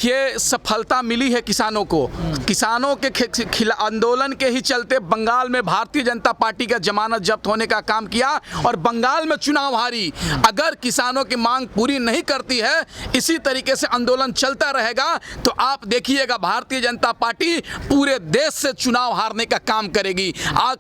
देखिए, सफलता मिली है किसानों को। किसानों के आंदोलन के ही चलते बंगाल में भारतीय जनता पार्टी का जमानत जब्त होने का काम किया और बंगाल में चुनाव हारी। अगर किसानों की मांग पूरी नहीं करती है, इसी तरीके से आंदोलन चलता रहेगा, तो आप देखिएगा भारतीय जनता पार्टी पूरे देश से चुनाव हारने का काम करेगी।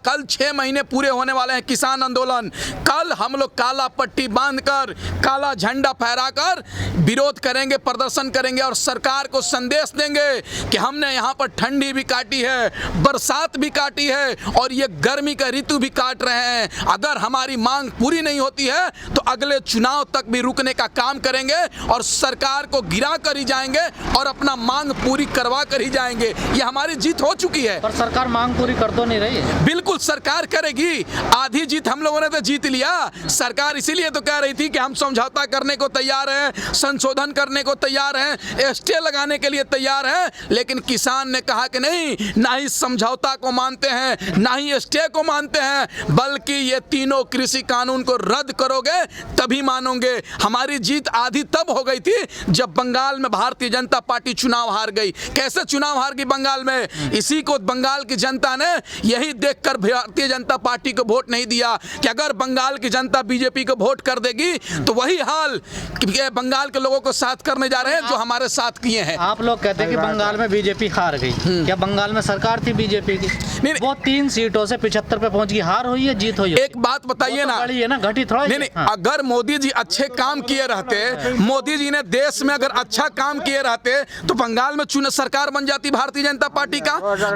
कल 6 महीने पूरे होने वाले हैं किसान आंदोलन। कल हम लोग काला पट्टी बांधकर, काला झंडा फहराकर विरोध करेंगे, प्रदर्शन करेंगे और सरकार को संदेश देंगे कि हमने यहाँ पर ठंडी भी काटी है, बरसात भी काटी है और ये गर्मी का ऋतु भी काट रहे हैं। अगर हमारी मांग पूरी नहीं होती है तो अगले चुनाव तक भी रुकने का काम करेंगे और सरकार को गिरा कर ही जाएंगे और अपना मांग पूरी करवा कर ही जाएंगे। ये हमारी जीत हो चुकी है। पर सरकार मांग पूरी कर तो नहीं रही है। बिल्कुल सरकार करेगी। आधी जीत हम लोगों ने तो जीत लिया। सरकार इसीलिए तो कह रही थी कि हम समझौता करने को तैयार हैं, संशोधन करने को तैयार हैं, स्टे लगाने के लिए तैयार हैं, लेकिन किसान ने कहा कि नहीं, ना ही समझौता को मानते हैं, ना ही स्टे को मानते हैं, बल्कि ये तीनों कृषि कानून को रद्द करोगे तभी मानोगे। हमारी जीत आधी तब हो गई थी जब बंगाल में भारतीय जनता पार्टी चुनाव हार गई। कैसे चुनाव हार गई बंगाल में? इसी को बंगाल की जनता ने यही देखकर भारतीय जनता पार्टी को वोट नहीं दिया कि अगर बंगाल की जनता बीजेपी को वोट कर देगी तो वही हाल बंगाल के लोगों को साथ करने जा रहे हैं जो हमारे साथ किए हैं। आप लोग कहते हैं कि बंगाल में बीजेपी हार गई। क्या बंगाल में सरकार थी बीजेपी की? नहीं, वो 3 सीटों से 75 पे पहुंच गई। हार हुई है, जीत हुई है। एक बात बताइए ना, बड़ी है ना, घटी थोड़ा। नहीं, अगर मोदी जी अच्छे काम किए रहते, मोदी जी ने देश में अगर अच्छा काम किए रहते तो बंगाल में सरकार बन जाती भारतीय जनता पार्टी का।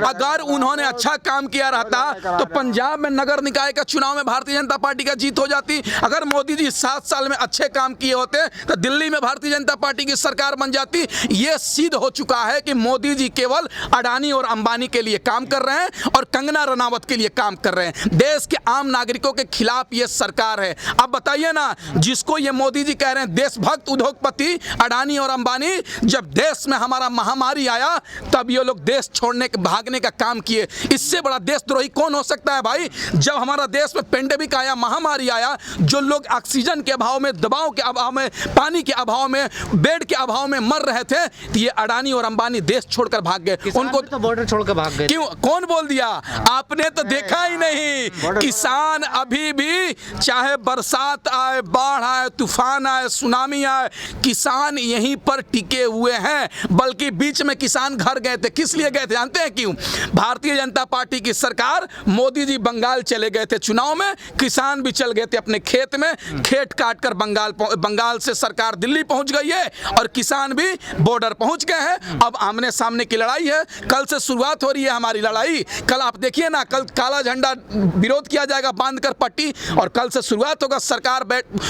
अगर उन्होंने अच्छा काम किया रहता तो पंजाब में नगर निकाय का चुनाव में भारतीय जनता पार्टी का जीत हो जाती। अगर मोदी जी 7 साल में अच्छे काम किए होते तो दिल्ली में भारतीय जनता पार्टी की सरकार बन जाती। ये सिद्ध हो चुका है कि मोदी जी केवल अडानी और अंबानी के लिए काम कर रहे हैं और कंगना रनावत के लिए काम कर रहे हैं। देश के आम नागरिकों के खिलाफ ये सरकार है। अब बताइए ना, जिसको ये मोदी जी कह रहे हैं देशभक्त उद्योगपति अडानी और अंबानी, जब देश में हमारा महामारी आया तब ये लोग देश छोड़ने के भागने का काम किए। इससे बड़ा देशद्रोही कौन हो सकता है भाई? जब हमारा देश में पेंडेमिक आया, महामारी आया, जो लोग ऑक्सीजन के अभाव में, दवाओं के अभाव में, पानी के अभाव में, बेड के अभाव में मर रहे थे, तो ये अडानी और अंबानी देश छोड़कर भाग गए। उनको तो बॉर्डर छोड़कर भाग गए। क्यों? कौन बोल दिया? आपने तो देखा ही नहीं। किसान अभी भी, चाहे बरसात आए, बाढ़ आए, तूफान आए, सुनामी आए, किसान यहीं पर टिके हुए हैं। बल्कि बीच में किसान घर गए थे। किस लिए गए थे जानते हैं क्यों? भारतीय जनता पार्टी की सरकार, मोदी जी बंगाल चले गए थे चुनाव में, किसान भी चल गए थे अपने खेत में, खेत काट कर बंगाल से सरकार दिल्ली पहुंच गई है और किसान भी बॉर्डर पहुंच गए हैं। अब आमने सामने की लड़ाई है। कल से शुरुआत हो रही है हमारी लड़ाई। कल आप देखिए ना, कल काला झंडा विरोध किया जाएगा बांधकर पट्टी, और कल से शुरुआत होगा। सरकार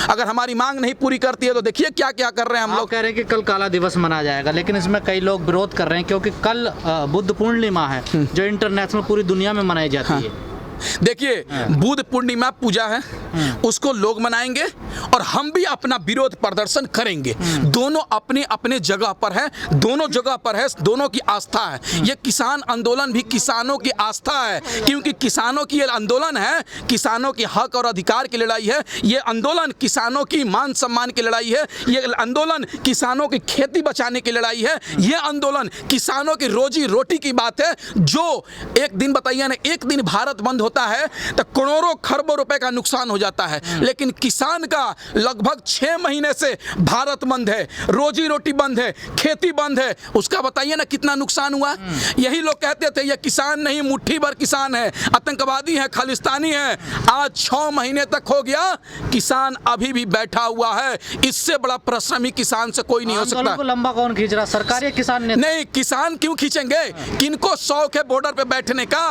अगर हमारी मांग नहीं पूरी करती है तो देखिए क्या क्या कर रहे हैं हम लोग। कह रहे हैं कि कल काला दिवस मनाया जाएगा, लेकिन इसमें कई लोग विरोध कर रहे हैं क्योंकि कल बुद्ध पूर्णिमा है जो इंटरनेशनल पूरी दुनिया में मनाई जाती है। देखिए, बुद्ध पूर्णिमा पूजा है, उसको लोग मनाएंगे और हम भी अपना विरोध प्रदर्शन करेंगे। दोनों अपने अपने जगह पर है, दोनों जगह पर है, दोनों की आस्था है। ये किसान आंदोलन भी किसानों की आस्था है, क्योंकि किसानों की ये आंदोलन है, किसानों के हक और अधिकार की लड़ाई है। ये आंदोलन किसानों की मान सम्मान की लड़ाई है। ये आंदोलन किसानों की खेती बचाने की लड़ाई है। ये आंदोलन किसानों की रोजी रोटी की बात है। जो एक दिन बताइए ना, एक दिन भारत बंद होता है तो करोड़ों खरबों रुपए का नुकसान हो जाता है, लेकिन किसान का लगभग 6 महीने से भारत बंद है, रोजी रोटी बंद है, खेती बंद है। उसका बताइए ना कितना नुकसान हुआ। यही लोग कहते थे ये किसान नहीं, मुट्ठी भर किसान है, आतंकवादी है, खालिस्तानी है। आज 6 महीने तक हो गया, किसान अभी भी बैठा हुआ है। इससे बड़ा परिश्रमी किसान से कोई नहीं हो सकता। लंबा कौन खींच रहा? सरकार या किसान ने? नहीं, किसान क्यों खींचेंगे? किनको शौक है बॉर्डर पे बैठने का?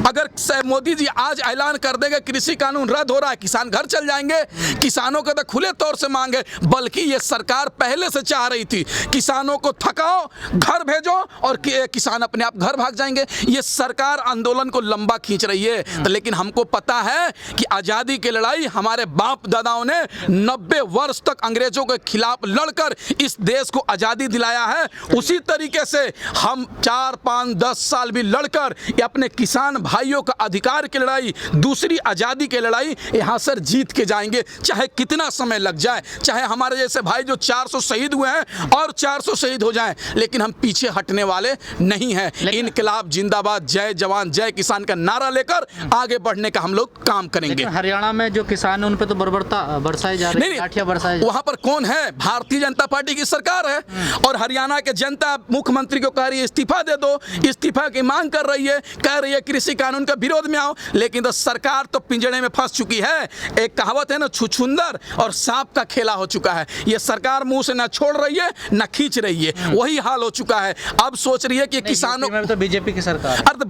अगर मोदी जी आज ऐलान कर देंगे कृषि कानून रद्द हो रहा है, किसान घर चल जाएंगे। किसानों को तो खुले तौर से मांगे, बल्कि ये सरकार पहले से चाह रही थी किसानों को थकाओ, घर भेजो और किसान अपने आप घर भाग जाएंगे। ये सरकार आंदोलन को लंबा खींच रही है। तो लेकिन हमको पता है कि आज़ादी की लड़ाई हमारे बाप दादाओं ने 90 वर्ष तक अंग्रेजों के खिलाफ लड़कर इस देश को आज़ादी दिलाया है। उसी तरीके से हम 4, 5, 10 साल भी लड़कर अपने किसान भाइयों का अधिकार की लड़ाई, दूसरी आज़ादी की लड़ाई यहाँ से जीत के जाएंगे, चाहे कितना समय लग जाए, चाहे हमारे जैसे भाई जो 400 शहीद हुए हैं और 400 शहीद हो जाएं, लेकिन हम पीछे हटने वाले नहीं हैं। इनकलाब जिंदाबाद, जय जवान जय किसान का नारा लेकर आगे बढ़ने का हम लोग काम करेंगे। हरियाणा में जो किसान है उन पे तो बर्बरता बरसाई जा रही है, लाठियां बरसाई। वहां पर कौन है? भारतीय जनता पार्टी की सरकार है और हरियाणा के जनता मुख्यमंत्री को कह रही है इस्तीफा दे दो, इस्तीफा की मांग कर रही है, कह रही है कृषि कानून का विरोध में आओ, लेकिन तो सरकार तो पिंजड़े में फंस चुकी है। एक कहावत है ना, छुछुंदर और सांप का खेला हो चुका है। ये सरकार मुंह से ना छोड़ रही है ना खींच रही है, वही हाल हो चुका है। अब सोच रही है कि किसानों में तो बीजेपी की सरकार, अरे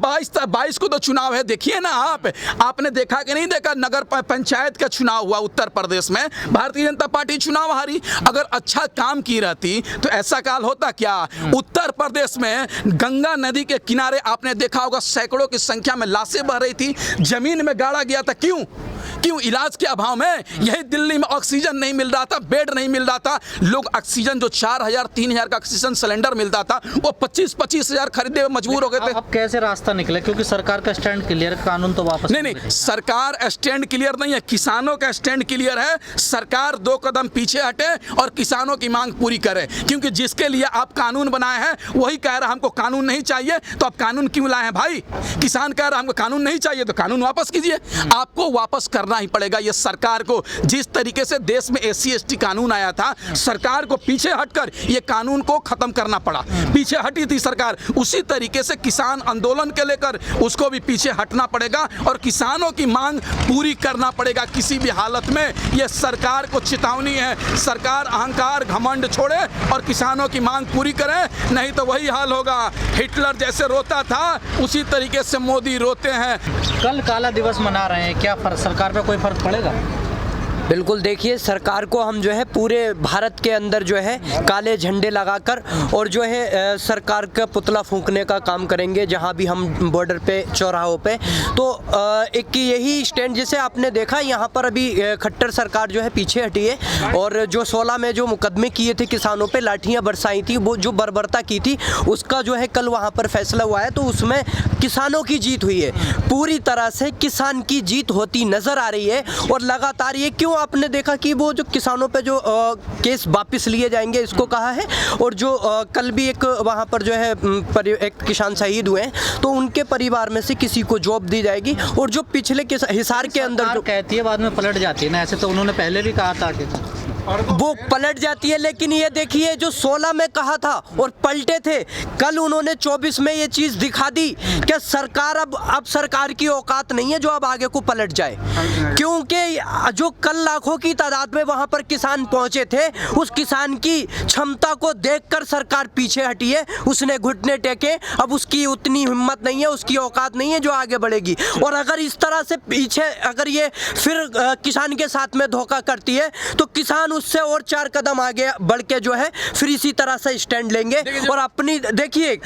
22 को तो चुनाव है, देखिए ना आपने देखा कि नहीं देखा, नगर पंचायत का चुनाव हुआ उत्तर प्रदेश में, भारतीय जनता पार्टी चुनाव हारी। अगर अच्छा काम की रहती तो ऐसा काल होता क्या? उत्तर प्रदेश में गंगा नदी के किनारे आपने देखा होगा सैकड़ों की संख्या में लाशें बह रही थी, जमीन में गाड़ा गया था। क्यों? इलाज के अभाव में। यही दिल्ली में ऑक्सीजन नहीं मिल रहा था, बेड नहीं मिल रहा था, लोग ऑक्सीजन जो 4000 3000 का ऑक्सीजन सिलेंडर मिलता था वो 25 हजार खरीदने में मजबूर हो गए थे। अब कैसे रास्ता निकले? क्योंकि सरकार का स्टैंड क्लियर, कानून तो वापस नहीं, सरकार स्टैंड क्लियर नहीं है, किसानों का स्टैंड क्लियर है। सरकार 2 कदम पीछे हटे और किसानों की मांग पूरी करे, क्योंकि जिसके लिए आप कानून बनाए हैं वही कह रहा हमको कानून नहीं चाहिए, तो आप कानून क्यों लाए हैं भाई? किसान कह रहा हमको कानून नहीं चाहिए तो कानून वापस कीजिए। आपको वापस करना ही पड़ेगा। ये सरकार को जिस तरीके से देश में SC ST कानून आया था, सरकार को पीछे हटकर ये कानून को खत्म करना पड़ा। पीछे हटी थी सरकार, उसी तरीके से किसान आंदोलन के लेकर उसको भी पीछे हटना पड़ेगा और किसानों की मांग पूरी करना पड़ेगा किसी भी हालत में। ये सरकार को चेतावनी है, सरकार अहंकार घमंड छोड़े और किसानों की मांग पूरी करे, नहीं तो वही हाल होगा। हिटलर जैसे रोता था उसी तरीके से मोदी रोते हैं। कल काला दिवस मना रहे हैं, क्या सरकार पे कोई फर्क पड़ेगा? बिल्कुल, देखिए सरकार को हम जो है पूरे भारत के अंदर जो है काले झंडे लगाकर और जो है सरकार का पुतला फूंकने का काम करेंगे जहां भी हम बॉर्डर पे चौराहों पे। तो एक यही स्टैंड, जैसे आपने देखा यहाँ पर अभी खट्टर सरकार जो है पीछे हटी है और जो 16 में जो मुकदमे किए थे किसानों पे, लाठियाँ बरसाई थी, वो जो बर्बरता की थी उसका जो है कल वहाँ पर फैसला हुआ है। तो उसमें किसानों की जीत हुई है, पूरी तरह से किसान की जीत होती नज़र आ रही है। और लगातार ये क्यों आपने देखा कि वो जो किसानों पे जो केस वापस लिए जाएंगे इसको कहा है, और जो कल भी एक वहाँ पर जो है एक किसान शहीद हुए हैं तो उनके परिवार में से किसी को जॉब दी जाएगी। और जो पिछले हिसार के अंदर जो कहती है बाद में पलट जाती है ना, ऐसे तो उन्होंने पहले भी कहा था कि वो पलट जाती है, लेकिन ये देखिए जो 16 में कहा था और पलटे थे, कल उन्होंने 24 में ये चीज़ दिखा दी कि सरकार अब सरकार की औकात नहीं है जो अब आगे को पलट जाए। क्योंकि जो कल लाखों की तादाद में वहाँ पर किसान पहुँचे थे, उस किसान की क्षमता को देखकर सरकार पीछे हटी है, उसने घुटने टेके, अब उसकी उतनी हिम्मत नहीं है, उसकी औकात नहीं है जो आगे बढ़ेगी। और अगर इस तरह से पीछे अगर ये फिर किसान के साथ में धोखा करती है तो किसान उससे और 4 कदम आगे बढ़ के जो है फिर इसी तरह से स्टैंड लेंगे। और अपनी देखिए,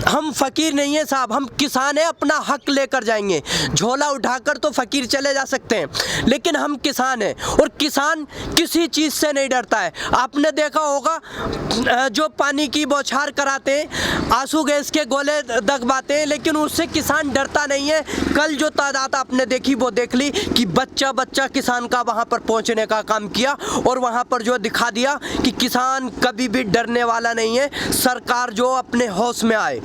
हम फकीर नहीं है साहब, हम किसान हैं, अपना हक लेकर जाएंगे। झोला उठाकर तो फकीर चले जा सकते हैं, लेकिन हम किसान हैं और किसान किसी चीज़ से नहीं डरता है। आपने देखा होगा जो पानी की बौछार कराते हैं, आंसू गैस के गोले दगवाते हैं, लेकिन उससे किसान डरता नहीं है। कल जो तादाद आपने देखी वो देख ली कि बच्चा बच्चा किसान का वहाँ पर पहुँचने का काम किया और वहाँ पर जो दिखा दिया कि किसान कभी भी डरने वाला नहीं है, सरकार जो अपने होश में आए।